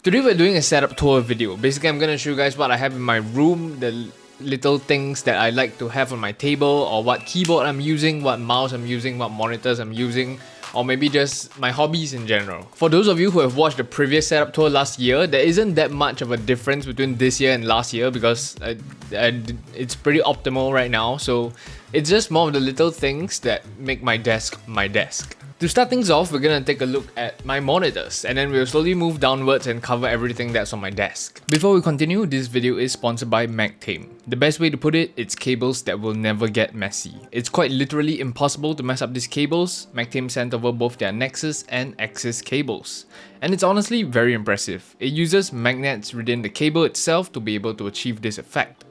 Today we're doing a setup tour video. Basically, I'm gonna show you guys what I have in my room, the little things that I like to have on my table, or what keyboard I'm using, what mouse I'm using, what monitors I'm using, or maybe just my hobbies in general. For those of you who have watched the previous setup tour last year, there isn't that much of a difference between this year and last year because it's pretty optimal right now. So it's just more of the little things that make my desk my desk. To start things off, we're gonna take a look at my monitors and then we'll slowly move downwards and cover everything that's on my desk. Before we continue, this video is sponsored by Magtame. The best way to put it, it's cables that will never get messy. It's quite literally impossible to mess up these cables. Magtame sent over both their Nexus and Axis cables. And it's honestly very impressive. It uses magnets within the cable itself to be able to achieve this effect.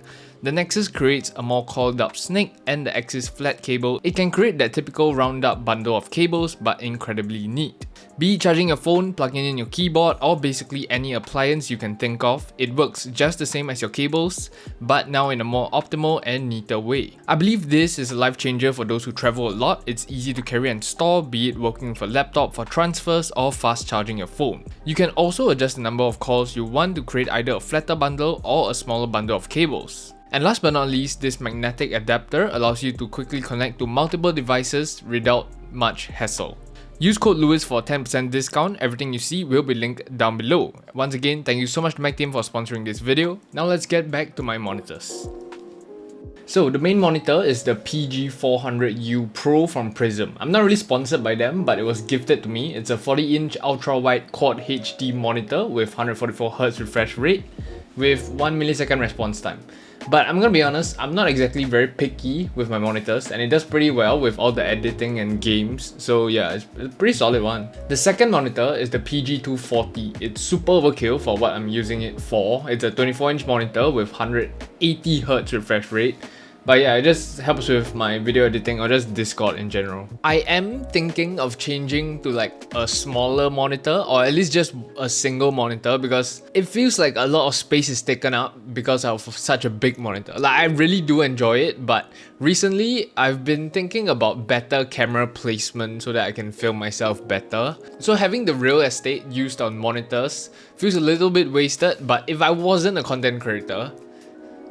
The Nexus creates a more coiled up snake, and the Axis flat cable, it can create that typical round up bundle of cables but incredibly neat. Be it charging your phone, plugging in your keyboard, or basically any appliance you can think of, it works just the same as your cables, but now in a more optimal and neater way. I believe this is a life changer for those who travel a lot. It's easy to carry and store, be it working with a laptop for transfers or fast charging your phone. You can also adjust the number of calls you want to create either a flatter bundle or a smaller bundle of cables. And last but not least, this magnetic adapter allows you to quickly connect to multiple devices without much hassle. Use code Lewis for a 10% discount. Everything you see will be linked down below. Once again, thank you so much to Magtame for sponsoring this video. Now let's get back to my monitors. So the main monitor is the PG400U Pro from Prism. I'm not really sponsored by them, but it was gifted to me. It's a 40-inch ultra-wide quad HD monitor with 144Hz refresh rate with 1 millisecond response time. But I'm gonna be honest, I'm not exactly very picky with my monitors and it does pretty well with all the editing and games. So yeah, it's a pretty solid one. The second monitor is the PG240. It's super overkill for what I'm using it for. It's a 24-inch monitor with 180Hz refresh rate. But yeah, it just helps with my video editing or just Discord in general. I am thinking of changing to like a smaller monitor or at least just a single monitor because it feels like a lot of space is taken up because of such a big monitor. Like I really do enjoy it, but recently I've been thinking about better camera placement so that I can film myself better. So having the real estate used on monitors feels a little bit wasted, but if I wasn't a content creator,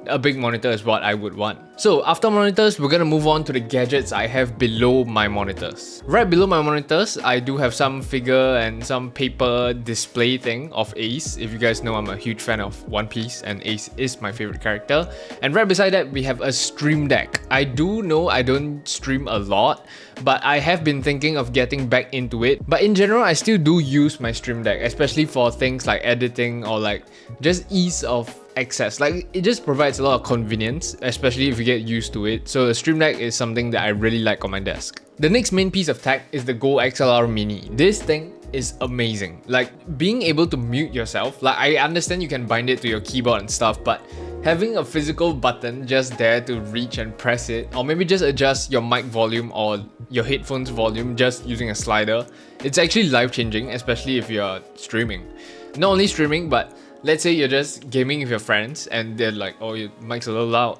a big monitor is what I would want. So after monitors, we're gonna move on to the gadgets I have below my monitors. Right below my monitors, I do have some figure and some paper display thing of Ace. If you guys know, I'm a huge fan of One Piece and Ace is my favorite character. And right beside that, we have a Streamdeck. I do know I don't stream a lot, but I have been thinking of getting back into it. But in general, I still do use my Streamdeck, especially for things like editing or like just ease of access. Like it just provides a lot of convenience, especially if you get used to it. So the Streamdeck is something that I really like on my desk. The next main piece of tech is the GoXLR Mini. This thing is amazing. Like being able to mute yourself, like I understand you can bind it to your keyboard and stuff, but having a physical button just there to reach and press it, or maybe just adjust your mic volume or your headphones volume just using a slider, it's actually life-changing, especially if you're streaming. Not only streaming, but let's say you're just gaming with your friends and they're like, oh, your mic's a little loud.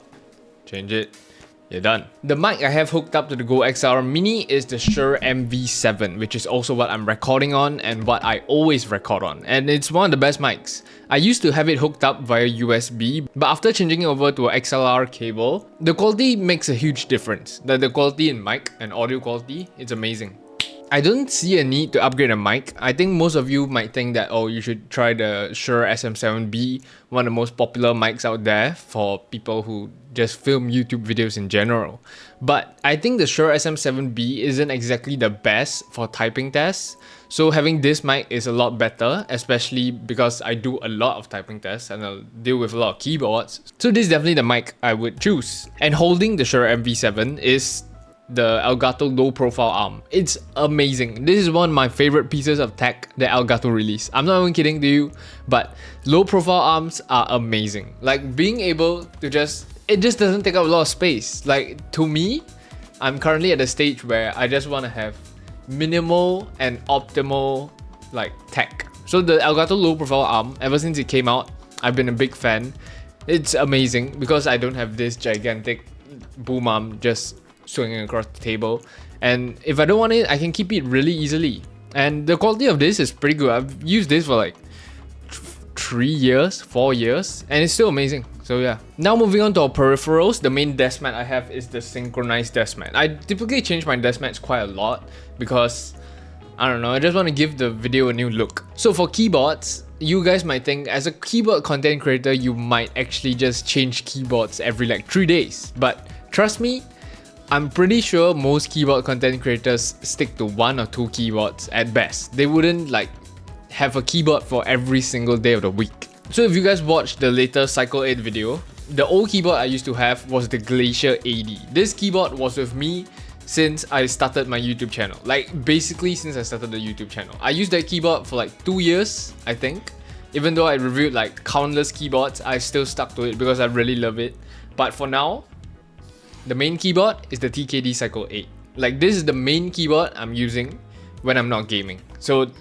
Change it. You're done. The mic I have hooked up to the GoXLR Mini is the Shure MV7, which is also what I'm recording on and what I always record on. And it's one of the best mics. I used to have it hooked up via USB, but after changing it over to an XLR cable, the quality makes a huge difference. The quality in mic and audio quality, it's amazing. I don't see a need to upgrade a mic. I think most of you might think that, oh, you should try the Shure SM7B, one of the most popular mics out there for people who just film YouTube videos in general. But I think the Shure SM7B isn't exactly the best for typing tests. So having this mic is a lot better, especially because I do a lot of typing tests and I'll deal with a lot of keyboards. So this is definitely the mic I would choose. And holding the Shure MV7 is the Elgato low profile arm. It's amazing. This is one of my favorite pieces of tech that Elgato released. I'm not even kidding to you, but low profile arms are amazing. Like being able to it just doesn't take up a lot of space. Like to me, I'm currently at a stage where I just want to have minimal and optimal like tech. So the Elgato low profile arm, ever since it came out, I've been a big fan. It's amazing because I don't have this gigantic boom arm just swinging across the table, and if I don't want it, I can keep it really easily. And the quality of this is pretty good. I've used this for like 3 years, 4 years, and it's still amazing. So yeah. Now moving on to our peripherals, the main desk mat I have is the synchronized desk mat. I typically change my desk mats quite a lot because, I don't know, I just want to give the video a new look. So for keyboards, you guys might think as a keyboard content creator, you might actually just change keyboards every like 3 days. But trust me, I'm pretty sure most keyboard content creators stick to 1 or 2 keyboards at best. They wouldn't like have a keyboard for every single day of the week. So if you guys watched the latest Cycle 8 video, the old keyboard I used to have was the Glacier 80. This keyboard was with me since I started my YouTube channel. Like basically since I started the YouTube channel. I used that keyboard for like 2 years, I think. Even though I reviewed like countless keyboards, I still stuck to it because I really love it. But for now, the main keyboard is the TKD Cycle 8. Like this is the main keyboard I'm using when I'm not gaming. So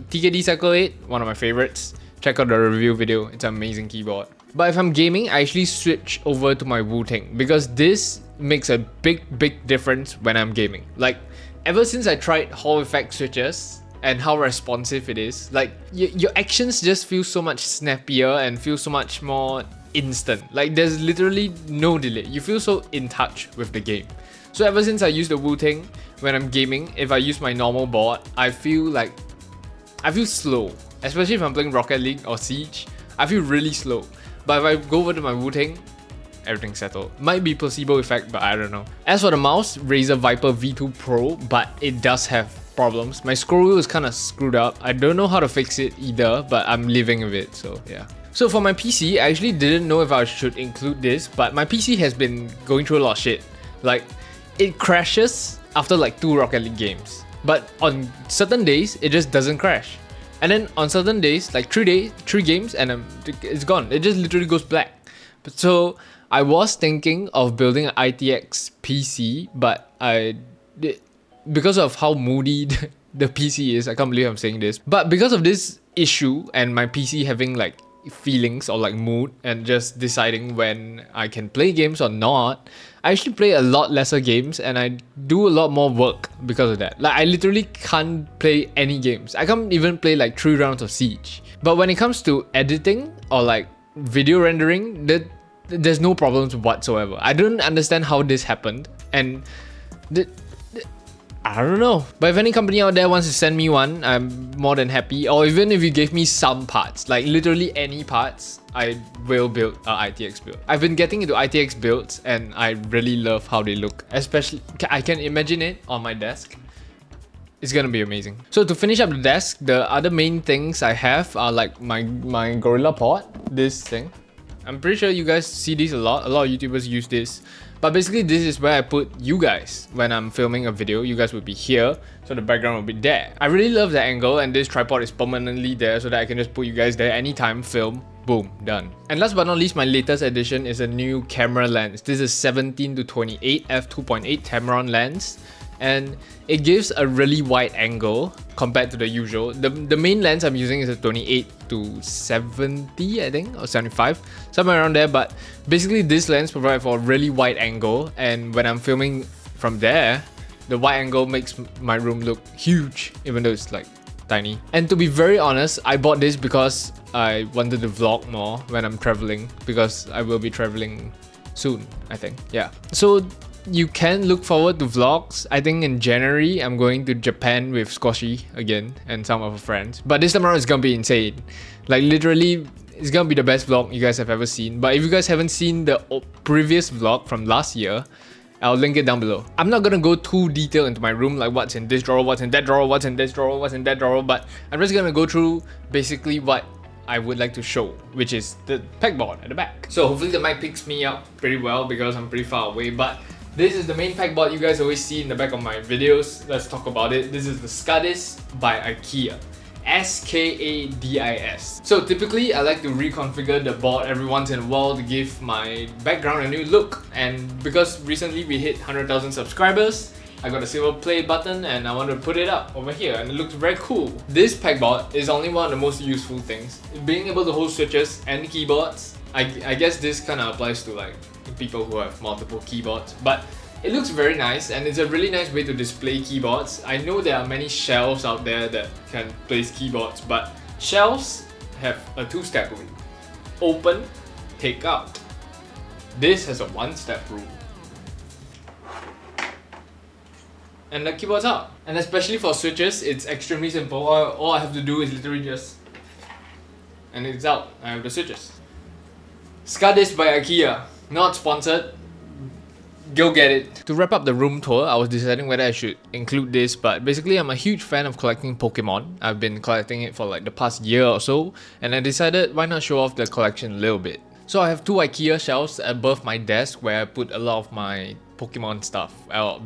TKD Cycle 8, one of my favorites. Check out the review video, it's an amazing keyboard. But if I'm gaming, I actually switch over to my Wu-Tang because this makes a big difference when I'm gaming. Like ever since I tried Hall effect switches and how responsive it is, like your actions just feel so much snappier and feel so much more instant. Like there's literally no delay. You feel so in touch with the game. So ever since I use the Wu-Tang when I'm gaming, if I use my normal board, I feel slow. Especially if I'm playing Rocket League or Siege, I feel really slow. But if I go over to my Wu-Tang, everything's settled. Might be placebo effect, but I don't know. As for the mouse, Razer Viper V2 Pro, but it does have problems. My scroll wheel is kind of screwed up. I don't know how to fix it either, but I'm living with it, so yeah. So for my PC, I actually didn't know if I should include this, but my PC has been going through a lot of shit. Like, it crashes after like 2 Rocket League games. But on certain days, it just doesn't crash. And then on certain days, like 3 games, and it's gone. It just literally goes black. But so I was thinking of building an ITX PC, but because of how moody the PC is, I can't believe I'm saying this. But because of this issue and my PC having like feelings or like mood and just deciding when I can play games or not, I actually play a lot lesser games and I do a lot more work because of that. Like I literally can't play any games. I can't even play like 3 rounds of Siege. But when it comes to editing or like video rendering, there's no problems whatsoever. I don't understand how this happened, and I don't know. But if any company out there wants to send me one, I'm more than happy. Or even if you gave me some parts, like literally any parts, I will build a ITX build. I've been getting into ITX builds and I really love how they look. Especially, I can imagine it on my desk. It's gonna be amazing. So to finish up the desk, the other main things I have are like my Gorilla Pod, this thing. I'm pretty sure you guys see these a lot. A lot of YouTubers use this. But basically this is where I put you guys when I'm filming a video. You guys would be here, so the background will be there. I really love the angle, and this tripod is permanently there so that I can just put you guys there anytime, film, boom, done. And last but not least, my latest addition is a new camera lens. This is 17-28 f2.8 Tamron lens. And it gives a really wide angle compared to the usual. The main lens I'm using is a 28-70, I think, or 75, somewhere around there. But basically this lens provides for a really wide angle, and when I'm filming from there, the wide angle makes my room look huge, even though it's like tiny. And to be very honest, I bought this because I wanted to vlog more when I'm traveling, because I will be traveling soon, I think. Yeah. So you can look forward to vlogs. I think in January, I'm going to Japan with Squashy again and some of her friends. But this time around, it's gonna be insane. Like literally, it's gonna be the best vlog you guys have ever seen. But if you guys haven't seen the previous vlog from last year, I'll link it down below. I'm not gonna go too detailed into my room, like what's in this drawer, what's in that drawer, what's in this drawer, what's in that drawer, but I'm just gonna go through basically what I would like to show, which is the pegboard at the back. So hopefully the mic picks me up pretty well because I'm pretty far away, but this is the main pegboard you guys always see in the back of my videos. Let's talk about it. This is the Skadis by IKEA. SKADIS. So typically I like to reconfigure the board every once in a while to give my background a new look, and because recently we hit 100,000 subscribers, I got a silver play button and I want to put it up over here, and it looks very cool. This pegboard is only one of the most useful things. Being able to hold switches and keyboards, I guess this kind of applies to like people who have multiple keyboards, but it looks very nice and it's a really nice way to display keyboards. I know there are many shelves out there that can place keyboards, but shelves have a two-step rule. Open, take out. This has a one-step rule. And the keyboard's out. And especially for switches, it's extremely simple. All I have to do is literally just... and it's out. I have the switches. SCADIS by IKEA. Not sponsored. Go get it. To wrap up the room tour, I was deciding whether I should include this, but basically I'm a huge fan of collecting Pokemon. I've been collecting it for like the past year or so, and I decided why not show off the collection a little bit. So I have two IKEA shelves above my desk where I put a lot of my Pokemon stuff.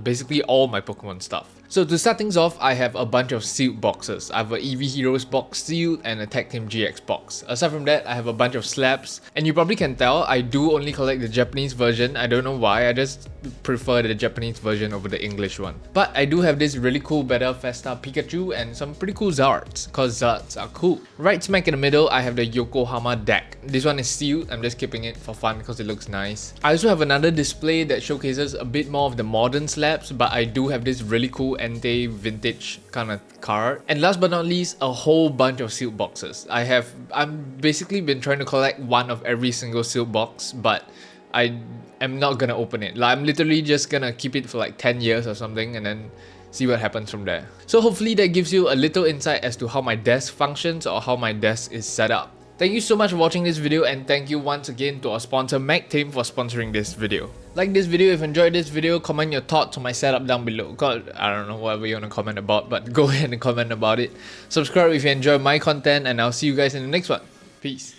Basically all my Pokemon stuff. So to start things off, I have a bunch of sealed boxes. I have a EV Heroes box sealed and a Tag Team GX box. Aside from that, I have a bunch of slabs. And you probably can tell, I do only collect the Japanese version. I don't know why, I just prefer the Japanese version over the English one. But I do have this really cool Battle Festa Pikachu and some pretty cool Zards, cause Zards are cool. Right smack in the middle, I have the Yokohama deck. This one is sealed, I'm just keeping it for fun because it looks nice. I also have another display that showcases a bit more of the modern slabs, but I do have this really cool Entei vintage kind of card. And last but not least, a whole bunch of sealed boxes. I'm basically been trying to collect one of every single sealed box, but I am not gonna open it. Like, I'm literally just gonna keep it for like 10 years or something and then see what happens from there. So hopefully that gives you a little insight as to how my desk functions or how my desk is set up. Thank you so much for watching this video, and thank you once again to our sponsor Magtame for sponsoring this video. Like this video if you enjoyed this video, comment your thoughts on my setup down below. God, I don't know, whatever you want to comment about, but go ahead and comment about it. Subscribe if you enjoy my content, and I'll see you guys in the next one. Peace.